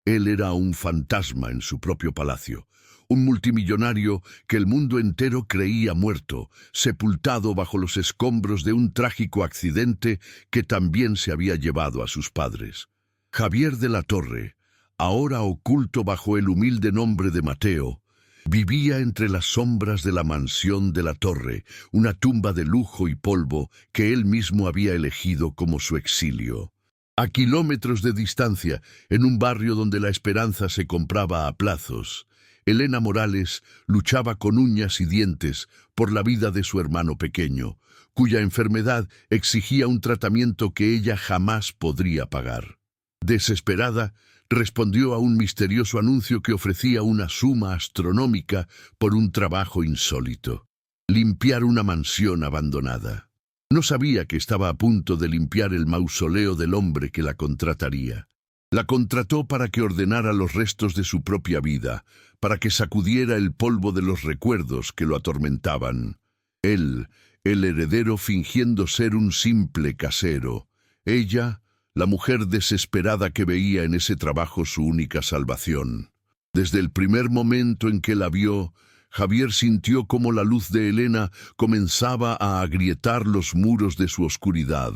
Él era un fantasma en su propio palacio, un multimillonario que el mundo entero creía muerto, sepultado bajo los escombros de un trágico accidente que también se había llevado a sus padres. Javier de la Torre, ahora oculto bajo el humilde nombre de Mateo, vivía entre las sombras de la mansión de la Torre, una tumba de lujo y polvo que él mismo había elegido como su exilio. A kilómetros de distancia, en un barrio donde la esperanza se compraba a plazos, Elena Morales luchaba con uñas y dientes por la vida de su hermano pequeño, cuya enfermedad exigía un tratamiento que ella jamás podría pagar. Desesperada, respondió a un misterioso anuncio que ofrecía una suma astronómica por un trabajo insólito: limpiar una mansión abandonada. No sabía que estaba a punto de limpiar el mausoleo del hombre que la contrataría. La contrató para que ordenara los restos de su propia vida, para que sacudiera el polvo de los recuerdos que lo atormentaban. Él, el heredero, fingiendo ser un simple casero. Ella, la mujer desesperada que veía en ese trabajo su única salvación. Desde el primer momento en que la vio, Javier sintió cómo la luz de Elena comenzaba a agrietar los muros de su oscuridad,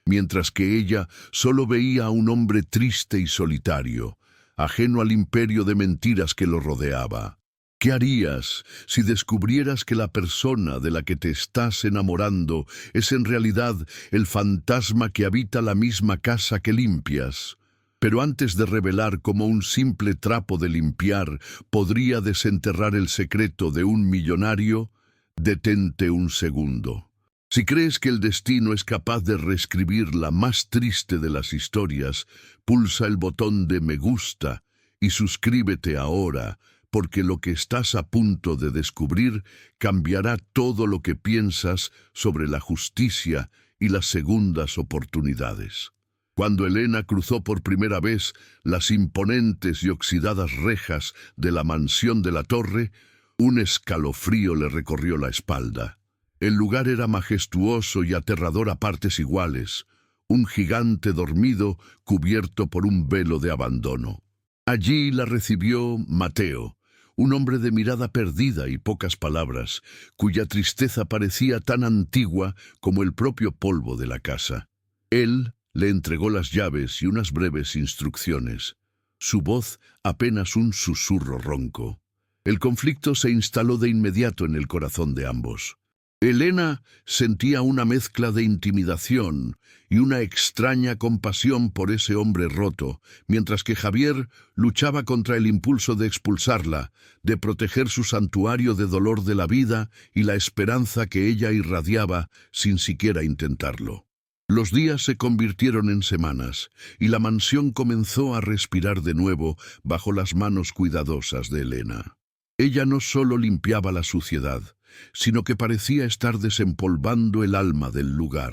mientras que ella solo veía a un hombre triste y solitario, ajeno al imperio de mentiras que lo rodeaba. ¿Qué harías si descubrieras que la persona de la que te estás enamorando es en realidad el fantasma que habita la misma casa que limpias? Pero antes de revelar cómo un simple trapo de limpiar podría desenterrar el secreto de un millonario, detente un segundo. Si crees que el destino es capaz de reescribir la más triste de las historias, pulsa el botón de me gusta y suscríbete ahora, porque lo que estás a punto de descubrir cambiará todo lo que piensas sobre la justicia y las segundas oportunidades. Cuando Elena cruzó por primera vez las imponentes y oxidadas rejas de la mansión de la Torre, un escalofrío le recorrió la espalda. El lugar era majestuoso y aterrador a partes iguales, un gigante dormido cubierto por un velo de abandono. Allí la recibió Mateo, un hombre de mirada perdida y pocas palabras, cuya tristeza parecía tan antigua como el propio polvo de la casa. Él le entregó las llaves y unas breves instrucciones, su voz apenas un susurro ronco. El conflicto se instaló de inmediato en el corazón de ambos. Elena sentía una mezcla de intimidación y una extraña compasión por ese hombre roto, mientras que Javier luchaba contra el impulso de expulsarla, de proteger su santuario de dolor de la vida y la esperanza que ella irradiaba sin siquiera intentarlo. Los días se convirtieron en semanas, y la mansión comenzó a respirar de nuevo bajo las manos cuidadosas de Elena. Ella no solo limpiaba la suciedad, sino que parecía estar desempolvando el alma del lugar.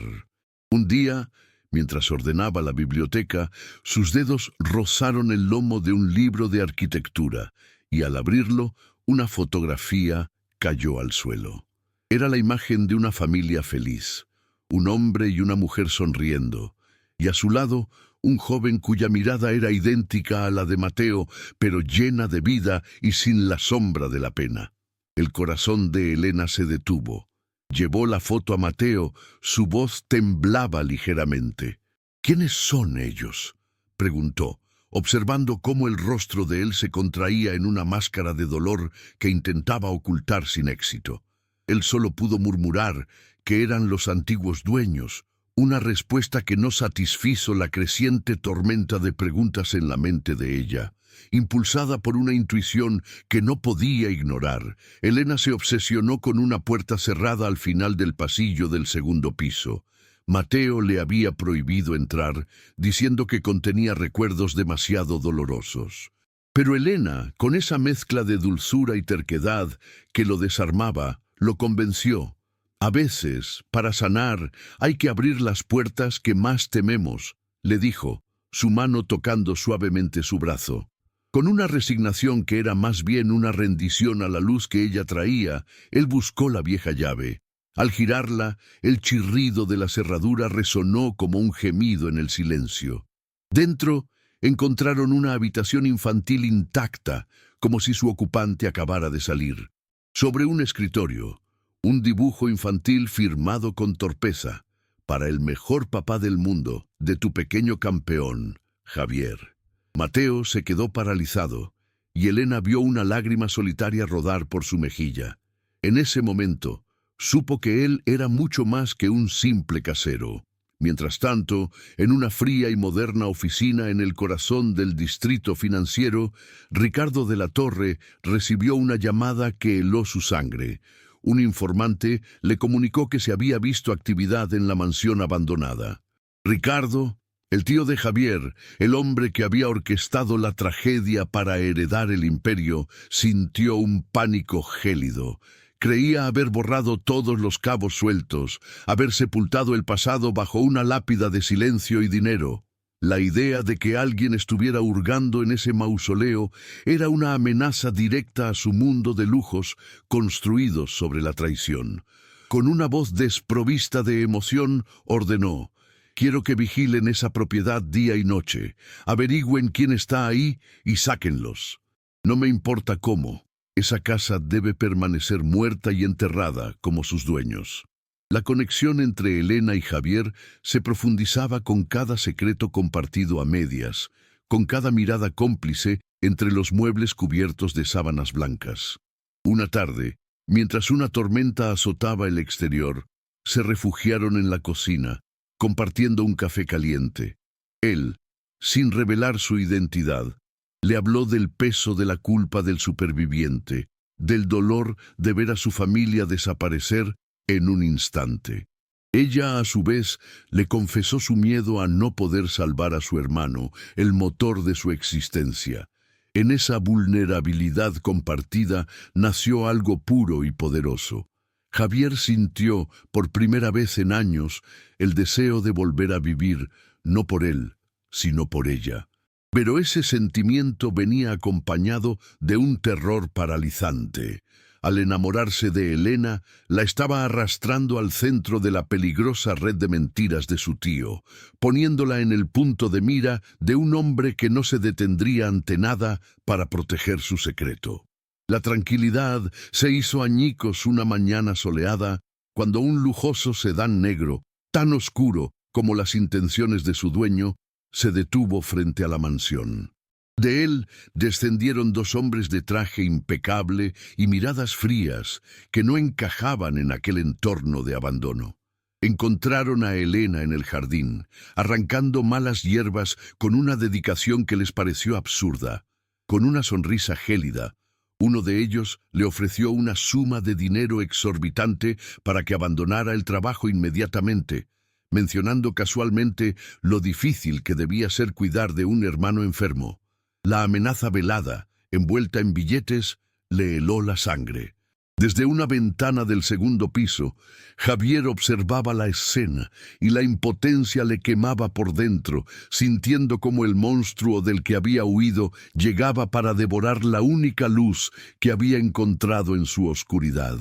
Un día, mientras ordenaba la biblioteca, sus dedos rozaron el lomo de un libro de arquitectura, y al abrirlo, una fotografía cayó al suelo. Era la imagen de una familia feliz, un hombre y una mujer sonriendo, y a su lado, un joven cuya mirada era idéntica a la de Mateo, pero llena de vida y sin la sombra de la pena. El corazón de Elena se detuvo. Llevó la foto a Mateo, su voz temblaba ligeramente. ¿Quiénes son ellos?, preguntó, observando cómo el rostro de él se contraía en una máscara de dolor que intentaba ocultar sin éxito. Él solo pudo murmurar que eran los antiguos dueños, una respuesta que no satisfizo la creciente tormenta de preguntas en la mente de ella. Impulsada por una intuición que no podía ignorar, Elena se obsesionó con una puerta cerrada al final del pasillo del segundo piso. Mateo le había prohibido entrar, diciendo que contenía recuerdos demasiado dolorosos. Pero Elena, con esa mezcla de dulzura y terquedad que lo desarmaba, lo convenció. A veces, para sanar, hay que abrir las puertas que más tememos, le dijo, su mano tocando suavemente su brazo. Con una resignación que era más bien una rendición a la luz que ella traía, él buscó la vieja llave. Al girarla, el chirrido de la cerradura resonó como un gemido en el silencio. Dentro, Encontraron una habitación infantil intacta, como si su ocupante acabara de salir. Sobre un escritorio, un dibujo infantil firmado con torpeza, para el mejor papá del mundo, de tu pequeño campeón, Javier. Mateo se quedó paralizado, y Elena vio una lágrima solitaria rodar por su mejilla. En ese momento, supo que él era mucho más que un simple casero. Mientras tanto, en una fría y moderna oficina en el corazón del distrito financiero, Ricardo de la Torre recibió una llamada que heló su sangre. Un informante le comunicó que se había visto actividad en la mansión abandonada. Ricardo, el tío de Javier, el hombre que había orquestado la tragedia para heredar el imperio, sintió un pánico gélido. Creía haber borrado todos los cabos sueltos, haber sepultado el pasado bajo una lápida de silencio y dinero. La idea de que alguien estuviera hurgando en ese mausoleo era una amenaza directa a su mundo de lujos construidos sobre la traición. Con una voz desprovista de emoción, ordenó: «Quiero que vigilen esa propiedad día y noche, averigüen quién está ahí y sáquenlos. No me importa cómo. Esa casa debe permanecer muerta y enterrada como sus dueños». La conexión entre Elena y Javier se profundizaba con cada secreto compartido a medias, con cada mirada cómplice entre los muebles cubiertos de sábanas blancas. Una tarde, mientras una tormenta azotaba el exterior, se refugiaron en la cocina, compartiendo un café caliente. Él, sin revelar su identidad, le habló del peso de la culpa del superviviente, del dolor de ver a su familia desaparecer en un instante. Ella, a su vez, le confesó su miedo a no poder salvar a su hermano, el motor de su existencia. En esa vulnerabilidad compartida nació algo puro y poderoso. Javier sintió, por primera vez en años, el deseo de volver a vivir, no por él, sino por ella. Pero ese sentimiento venía acompañado de un terror paralizante. Al enamorarse de Elena, la estaba arrastrando al centro de la peligrosa red de mentiras de su tío, poniéndola en el punto de mira de un hombre que no se detendría ante nada para proteger su secreto. La tranquilidad se hizo añicos una mañana soleada, cuando un lujoso sedán negro, tan oscuro como las intenciones de su dueño, se detuvo frente a la mansión. De él descendieron dos hombres de traje impecable y miradas frías que no encajaban en aquel entorno de abandono. Encontraron a Elena en el jardín, arrancando malas hierbas con una dedicación que les pareció absurda. Con una sonrisa gélida, uno de ellos le ofreció una suma de dinero exorbitante para que abandonara el trabajo inmediatamente, mencionando casualmente lo difícil que debía ser cuidar de un hermano enfermo. La amenaza velada, envuelta en billetes, le heló la sangre. Desde una ventana del segundo piso, Javier observaba la escena y la impotencia le quemaba por dentro, sintiendo cómo el monstruo del que había huido llegaba para devorar la única luz que había encontrado en su oscuridad.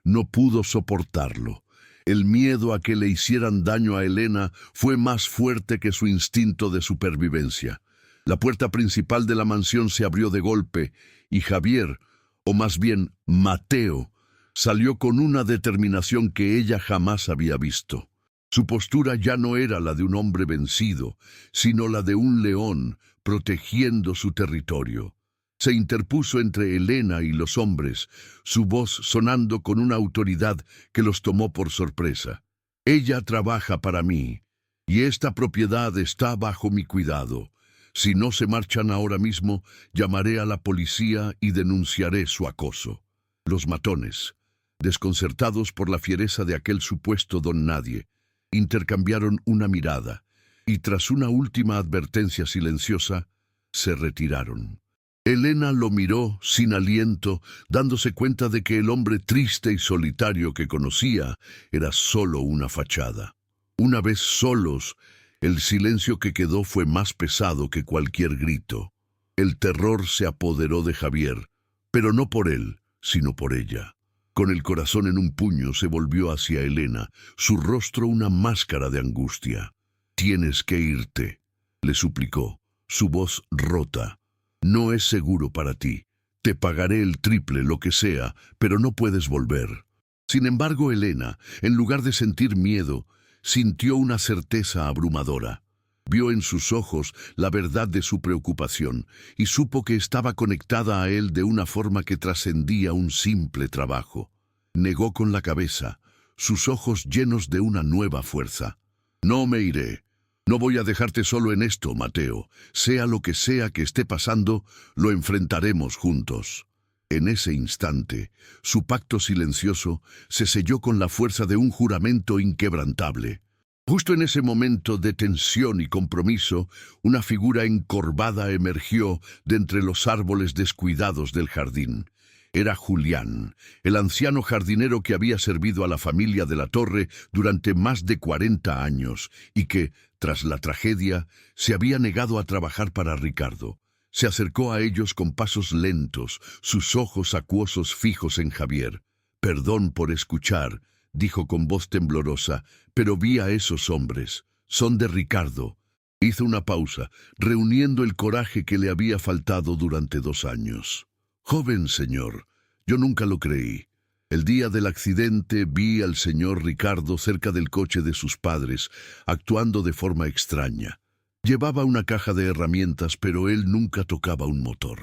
No pudo soportarlo. El miedo a que le hicieran daño a Elena fue más fuerte que su instinto de supervivencia. La puerta principal de la mansión se abrió de golpe y Javier, o más bien Mateo, salió con una determinación que ella jamás había visto. Su postura ya no era la de un hombre vencido, sino la de un león protegiendo su territorio. Se interpuso entre Elena y los hombres, su voz sonando con una autoridad que los tomó por sorpresa. «Ella trabaja para mí, y esta propiedad está bajo mi cuidado. Si no se marchan ahora mismo, llamaré a la policía y denunciaré su acoso». Los matones, desconcertados por la fiereza de aquel supuesto don nadie, intercambiaron una mirada, y tras una última advertencia silenciosa, se retiraron. Elena lo miró sin aliento, dándose cuenta de que el hombre triste y solitario que conocía era solo una fachada. Una vez solos, el silencio que quedó fue más pesado que cualquier grito. El terror se apoderó de Javier, pero no por él, sino por ella. Con el corazón en un puño se volvió hacia Elena, su rostro una máscara de angustia. «Tienes que irte», le suplicó. su voz rota. «No es seguro para ti. Te pagaré el triple, lo que sea, pero no puedes volver». Sin embargo, Elena, en lugar de sentir miedo, sintió una certeza abrumadora. Vio en sus ojos la verdad de su preocupación y supo que estaba conectada a él de una forma que trascendía un simple trabajo. Negó con la cabeza, sus ojos llenos de una nueva fuerza. «No me iré. No voy a dejarte solo en esto, Mateo. Sea lo que sea que esté pasando, lo enfrentaremos juntos». En ese instante, su pacto silencioso se selló con la fuerza de un juramento inquebrantable. Justo en ese momento de tensión y compromiso, una figura encorvada emergió de entre los árboles descuidados del jardín. Era Julián, el anciano jardinero que había servido a la familia de la Torre durante más de 40 años y que, tras la tragedia, se había negado a trabajar para Ricardo. Se acercó a ellos con pasos lentos, sus ojos acuosos fijos en Javier. «Perdón por escuchar», dijo con voz temblorosa, «pero vi a esos hombres. Son de Ricardo». Hizo una pausa, reuniendo el coraje que le había faltado durante 2 años. «Joven señor, yo nunca lo creí. El día del accidente vi al señor Ricardo cerca del coche de sus padres, actuando de forma extraña. Llevaba una caja de herramientas, pero él nunca tocaba un motor».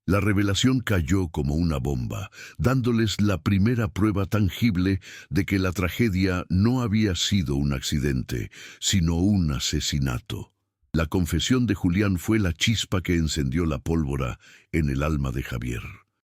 La revelación cayó como una bomba, dándoles la primera prueba tangible de que la tragedia no había sido un accidente, sino un asesinato. La confesión de Julián fue la chispa que encendió la pólvora en el alma de Javier.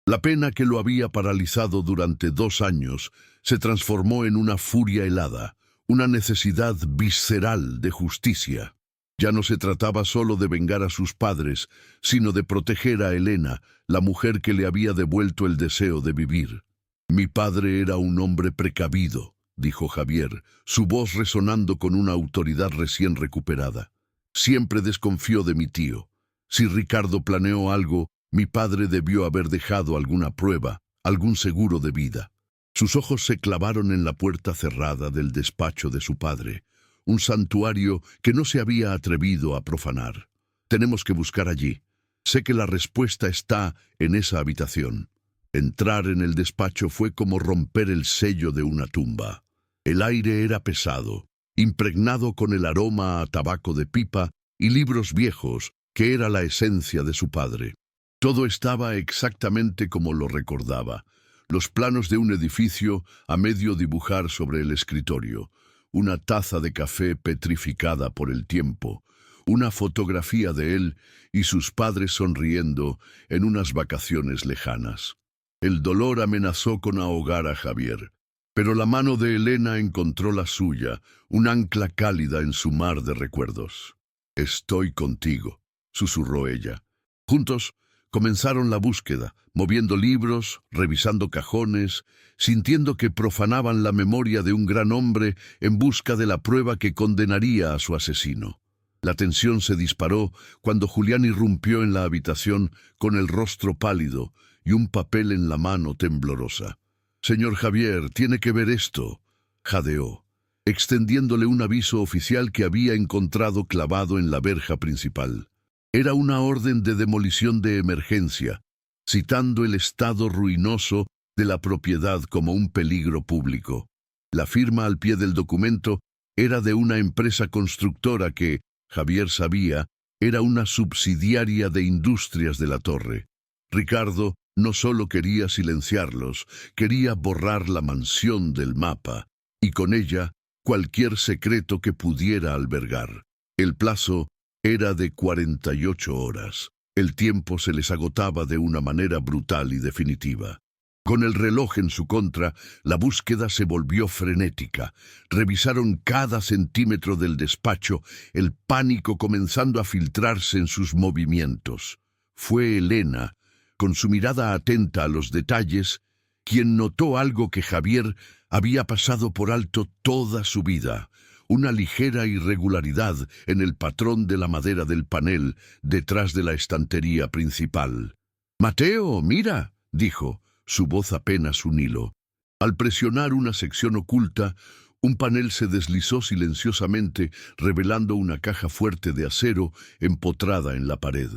La pena que lo había paralizado durante 2 años se transformó en una furia helada, una necesidad visceral de justicia. Ya no se trataba solo de vengar a sus padres, sino de proteger a Elena, la mujer que le había devuelto el deseo de vivir. «Mi padre era un hombre precavido», dijo Javier, su voz resonando con una autoridad recién recuperada. «Siempre desconfió de mi tío. Si Ricardo planeó algo, mi padre debió haber dejado alguna prueba, algún seguro de vida». Sus ojos se clavaron en la puerta cerrada del despacho de su padre, un santuario que no se había atrevido a profanar. «Tenemos que buscar allí. Sé que la respuesta está en esa habitación». Entrar en el despacho fue como romper el sello de una tumba. El aire era pesado, impregnado con el aroma a tabaco de pipa y libros viejos, que era la esencia de su padre. Todo estaba exactamente como lo recordaba. Los planos de un edificio a medio dibujar sobre el escritorio, una taza de café petrificada por el tiempo, una fotografía de él y sus padres sonriendo en unas vacaciones lejanas. El dolor amenazó con ahogar a Javier, pero la mano de Elena encontró la suya, un ancla cálida en su mar de recuerdos. «Estoy contigo», susurró ella. Juntos comenzaron la búsqueda, moviendo libros, revisando cajones, sintiendo que profanaban la memoria de un gran hombre en busca de la prueba que condenaría a su asesino. La tensión se disparó cuando Julián irrumpió en la habitación con el rostro pálido y un papel en la mano temblorosa. «Señor Javier, tiene que ver esto», jadeó, extendiéndole un aviso oficial que había encontrado clavado en la verja principal. Era una orden de demolición de emergencia, citando el estado ruinoso de la propiedad como un peligro público. La firma al pie del documento era de una empresa constructora que, Javier sabía, era una subsidiaria de Industrias de la Torre. Ricardo no solo quería silenciarlos, quería borrar la mansión del mapa, y con ella cualquier secreto que pudiera albergar. El plazo era de 48 horas. El tiempo se les agotaba de una manera brutal y definitiva. Con el reloj en su contra, la búsqueda se volvió frenética. Revisaron cada centímetro del despacho, el pánico comenzando a filtrarse en sus movimientos. Fue Elena, con su mirada atenta a los detalles, quien notó algo que Javier había pasado por alto toda su vida: una ligera irregularidad en el patrón de la madera del panel detrás de la estantería principal. «Mateo, mira», dijo, su voz apenas un hilo. Al presionar una sección oculta, Un panel se deslizó silenciosamente, revelando una caja fuerte de acero empotrada en la pared.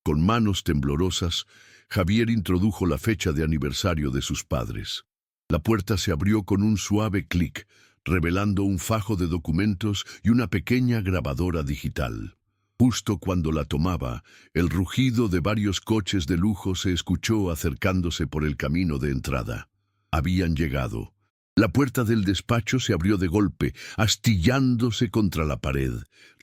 Con manos temblorosas, Javier introdujo la fecha de aniversario de sus padres. La puerta se abrió con un suave clic, revelando un fajo de documentos y una pequeña grabadora digital. Justo cuando la tomaba, el rugido de varios coches de lujo se escuchó acercándose por el camino de entrada. Habían llegado. La puerta del despacho se abrió de golpe, astillándose contra la pared.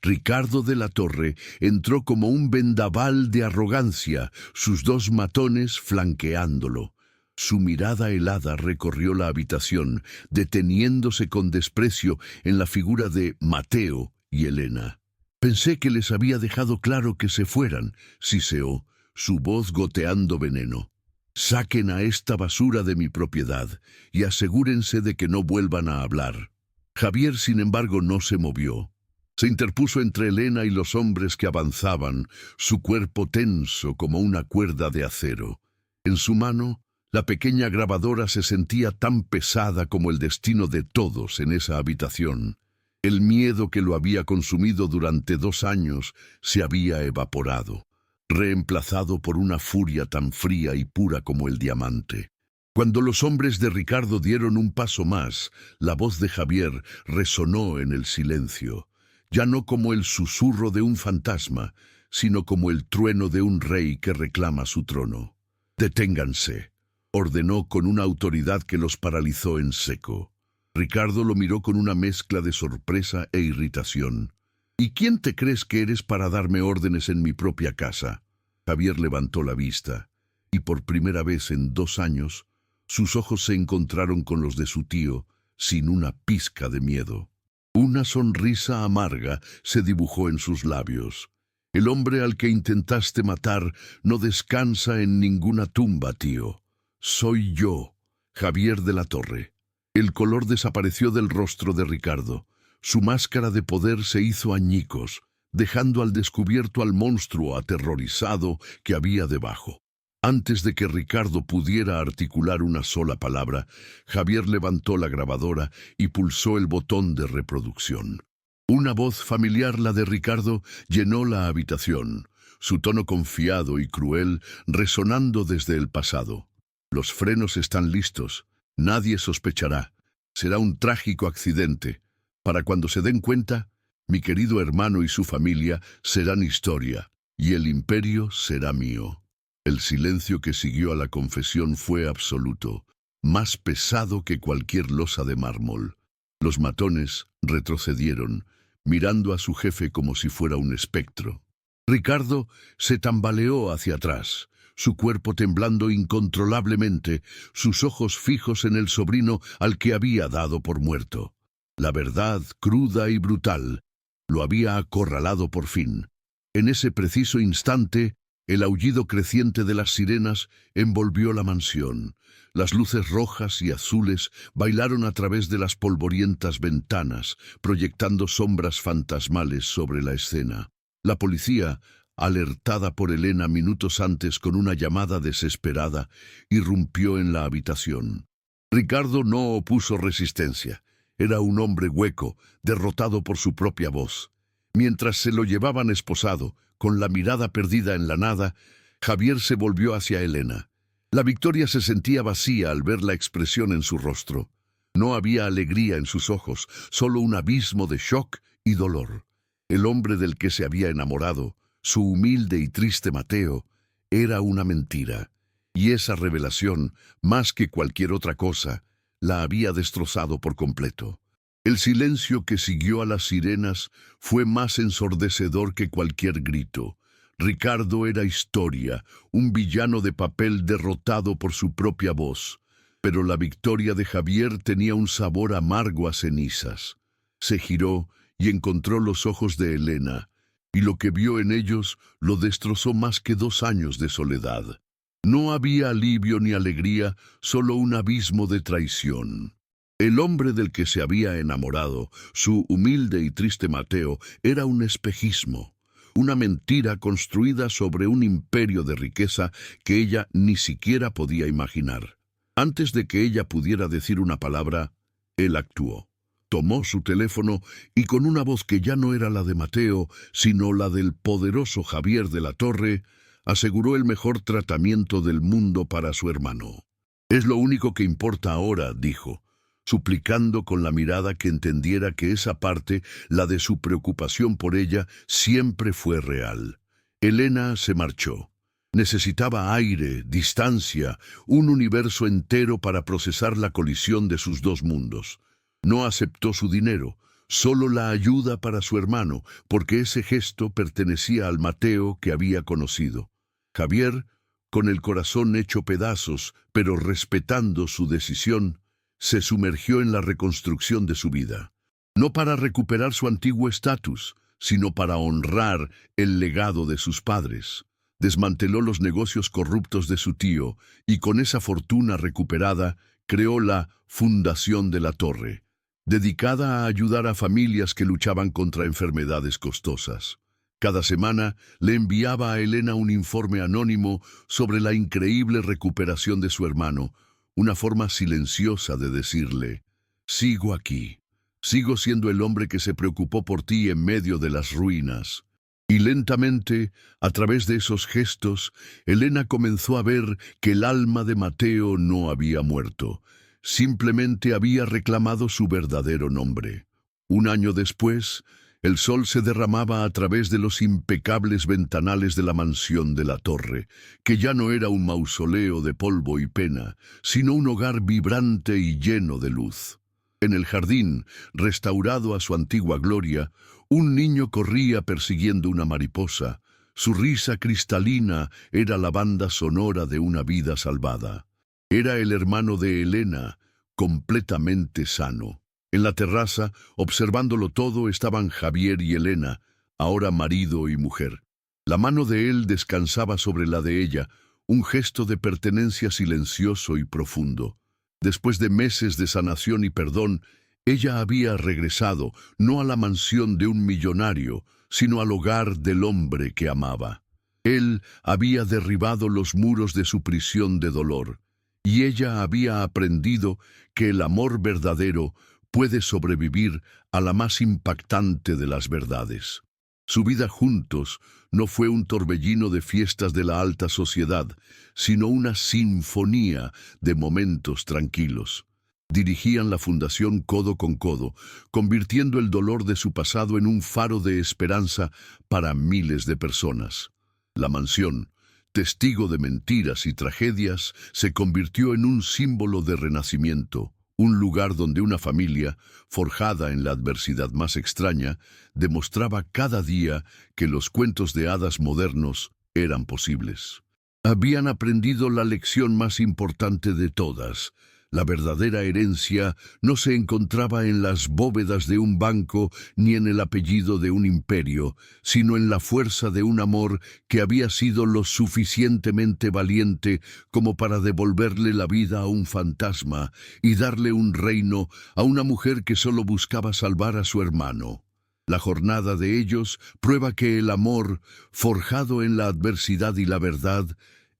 Ricardo de la Torre entró como un vendaval de arrogancia, sus dos matones flanqueándolo. Su mirada helada recorrió la habitación, deteniéndose con desprecio en la figura de Mateo y Elena. «Pensé que les había dejado claro que se fueran», siseó, su voz goteando veneno. «Saquen a esta basura de mi propiedad y asegúrense de que no vuelvan a hablar». Javier, sin embargo, no se movió. Se interpuso entre Elena y los hombres que avanzaban, su cuerpo tenso como una cuerda de acero. En su mano, la pequeña grabadora se sentía tan pesada como el destino de todos en esa habitación. El miedo que lo había consumido durante 2 años se había evaporado, reemplazado por una furia tan fría y pura como el diamante. Cuando los hombres de Ricardo dieron un paso más, la voz de Javier resonó en el silencio, ya no como el susurro de un fantasma, sino como el trueno de un rey que reclama su trono. «Deténganse», ordenó con una autoridad que los paralizó en seco. Ricardo lo miró con una mezcla de sorpresa e irritación. «¿Y quién te crees que eres para darme órdenes en mi propia casa?» Javier levantó la vista, y por primera vez en 2 años, sus ojos se encontraron con los de su tío, sin una pizca de miedo. Una sonrisa amarga se dibujó en sus labios. «El hombre al que intentaste matar no descansa en ninguna tumba, tío. Soy yo, Javier de la Torre». El color desapareció del rostro de Ricardo. Su máscara de poder se hizo añicos, dejando al descubierto al monstruo aterrorizado que había debajo. Antes de que Ricardo pudiera articular una sola palabra, Javier levantó la grabadora y pulsó el botón de reproducción. Una voz familiar, la de Ricardo, llenó la habitación, su tono confiado y cruel resonando desde el pasado. «Los frenos están listos. Nadie sospechará. Será un trágico accidente. Para cuando se den cuenta, mi querido hermano y su familia serán historia, y el imperio será mío». El silencio que siguió a la confesión fue absoluto, más pesado que cualquier losa de mármol. Los matones retrocedieron, mirando a su jefe como si fuera un espectro. Ricardo se tambaleó hacia atrás, su cuerpo temblando incontrolablemente, sus ojos fijos en el sobrino al que había dado por muerto. La verdad, cruda y brutal, lo había acorralado por fin. En ese preciso instante, el aullido creciente de las sirenas envolvió la mansión. Las luces rojas y azules bailaron a través de las polvorientas ventanas, proyectando sombras fantasmales sobre la escena. La policía, alertada por Elena minutos antes con una llamada desesperada, irrumpió en la habitación. Ricardo no opuso resistencia. Era un hombre hueco, derrotado por su propia voz. Mientras se lo llevaban esposado, con la mirada perdida en la nada, Javier se volvió hacia Elena. La victoria se sentía vacía al ver la expresión en su rostro. No había alegría en sus ojos, solo un abismo de shock y dolor. El hombre del que se había enamorado, su humilde y triste Mateo, era una mentira, y esa revelación, más que cualquier otra cosa, la había destrozado por completo. El silencio que siguió a las sirenas fue más ensordecedor que cualquier grito. Ricardo era historia, un villano de papel derrotado por su propia voz. Pero la victoria de Javier tenía un sabor amargo a cenizas. Se giró y encontró los ojos de Elena, y lo que vio en ellos lo destrozó más que 2 años de soledad. No había alivio ni alegría, solo un abismo de traición. El hombre del que se había enamorado, su humilde y triste Mateo, era un espejismo, una mentira construida sobre un imperio de riqueza que ella ni siquiera podía imaginar. Antes de que ella pudiera decir una palabra, él actuó. tomó su teléfono y con una voz que ya no era la de Mateo, sino la del poderoso Javier de la Torre, aseguró el mejor tratamiento del mundo para su hermano. «Es lo único que importa ahora», dijo, suplicando con la mirada que entendiera que esa parte, la de su preocupación por ella, siempre fue real. Elena se marchó. Necesitaba aire, distancia, un universo entero para procesar la colisión de sus dos mundos. No aceptó su dinero, solo la ayuda para su hermano, porque ese gesto pertenecía al Mateo que había conocido. Javier, con el corazón hecho pedazos, pero respetando su decisión, se sumergió en la reconstrucción de su vida. No para recuperar su antiguo estatus, sino para honrar el legado de sus padres. Desmanteló los negocios corruptos de su tío y con esa fortuna recuperada creó la Fundación de la Torre, dedicada a ayudar a familias que luchaban contra enfermedades costosas. Cada semana le enviaba a Elena un informe anónimo sobre la increíble recuperación de su hermano, una forma silenciosa de decirle: «Sigo aquí, sigo siendo el hombre que se preocupó por ti en medio de las ruinas». Y lentamente, a través de esos gestos, Elena comenzó a ver que el alma de Mateo no había muerto, simplemente había reclamado su verdadero nombre. Un año después, el sol se derramaba a través de los impecables ventanales de la mansión de la Torre, que ya no era un mausoleo de polvo y pena, sino un hogar vibrante y lleno de luz. En el jardín, restaurado a su antigua gloria, un niño corría persiguiendo una mariposa. Su risa cristalina era la banda sonora de una vida salvada. Era el hermano de Elena, completamente sano. En la terraza, observándolo todo, estaban Javier y Elena, ahora marido y mujer. La mano de él descansaba sobre la de ella, un gesto de pertenencia silencioso y profundo. Después de meses de sanación y perdón, ella había regresado, no a la mansión de un millonario, sino al hogar del hombre que amaba. Él había derribado los muros de su prisión de dolor, y ella había aprendido que el amor verdadero puede sobrevivir a la más impactante de las verdades. Su vida juntos no fue un torbellino de fiestas de la alta sociedad, sino una sinfonía de momentos tranquilos. Dirigían la fundación codo con codo, convirtiendo el dolor de su pasado en un faro de esperanza para miles de personas. La mansión, testigo de mentiras y tragedias, se convirtió en un símbolo de renacimiento, un lugar donde una familia, forjada en la adversidad más extraña, demostraba cada día que los cuentos de hadas modernos eran posibles. Habían aprendido la lección más importante de todas. La verdadera herencia no se encontraba en las bóvedas de un banco ni en el apellido de un imperio, sino en la fuerza de un amor que había sido lo suficientemente valiente como para devolverle la vida a un fantasma y darle un reino a una mujer que solo buscaba salvar a su hermano. La jornada de ellos prueba que el amor, forjado en la adversidad y la verdad,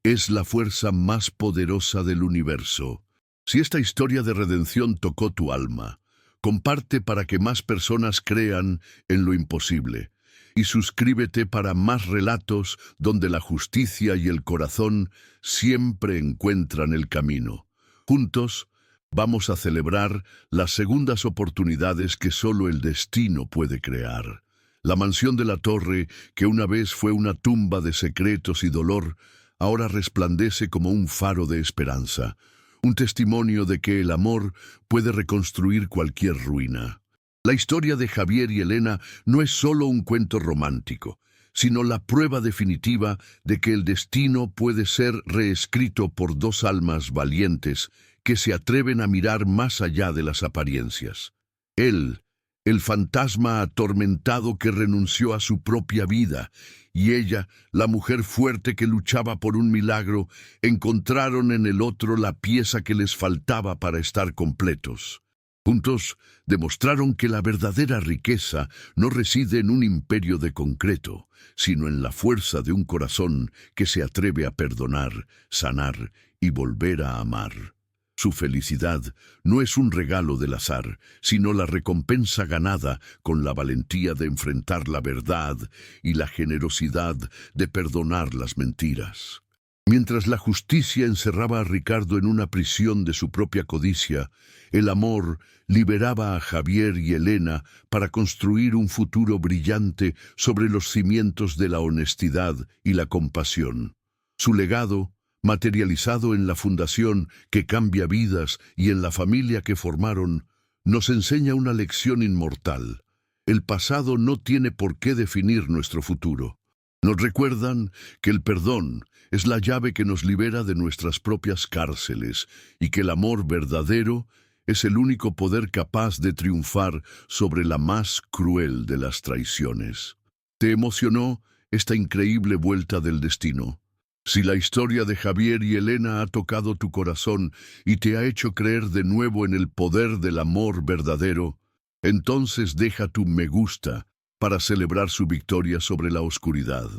es la fuerza más poderosa del universo. Si esta historia de redención tocó tu alma, comparte para que más personas crean en lo imposible. Y suscríbete para más relatos donde la justicia y el corazón siempre encuentran el camino. Juntos, vamos a celebrar las segundas oportunidades que solo el destino puede crear. La mansión de la Torre, que una vez fue una tumba de secretos y dolor, ahora resplandece como un faro de esperanza. Un testimonio de que el amor puede reconstruir cualquier ruina. La historia de Javier y Elena no es solo un cuento romántico, sino la prueba definitiva de que el destino puede ser reescrito por dos almas valientes que se atreven a mirar más allá de las apariencias. Él, el fantasma atormentado que renunció a su propia vida, y ella, la mujer fuerte que luchaba por un milagro, encontraron en el otro la pieza que les faltaba para estar completos. Juntos demostraron que la verdadera riqueza no reside en un imperio de concreto, sino en la fuerza de un corazón que se atreve a perdonar, sanar y volver a amar. Su felicidad no es un regalo del azar, sino la recompensa ganada con la valentía de enfrentar la verdad y la generosidad de perdonar las mentiras. Mientras la justicia encerraba a Ricardo en una prisión de su propia codicia, el amor liberaba a Javier y Elena para construir un futuro brillante sobre los cimientos de la honestidad y la compasión. Su legado, materializado en la fundación que cambia vidas y en la familia que formaron, nos enseña una lección inmortal. El pasado no tiene por qué definir nuestro futuro. Nos recuerdan que el perdón es la llave que nos libera de nuestras propias cárceles y que el amor verdadero es el único poder capaz de triunfar sobre la más cruel de las traiciones. ¿Te emocionó esta increíble vuelta del destino? Si la historia de Javier y Elena ha tocado tu corazón y te ha hecho creer de nuevo en el poder del amor verdadero, entonces deja tu me gusta para celebrar su victoria sobre la oscuridad.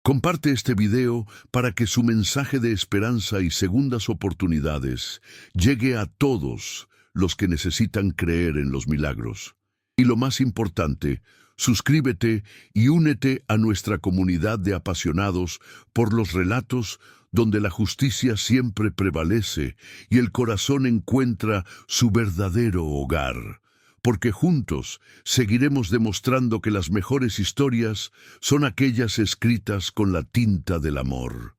Comparte este video para que su mensaje de esperanza y segundas oportunidades llegue a todos los que necesitan creer en los milagros. Y lo más importante, suscríbete y únete a nuestra comunidad de apasionados por los relatos donde la justicia siempre prevalece y el corazón encuentra su verdadero hogar. Porque juntos seguiremos demostrando que las mejores historias son aquellas escritas con la tinta del amor.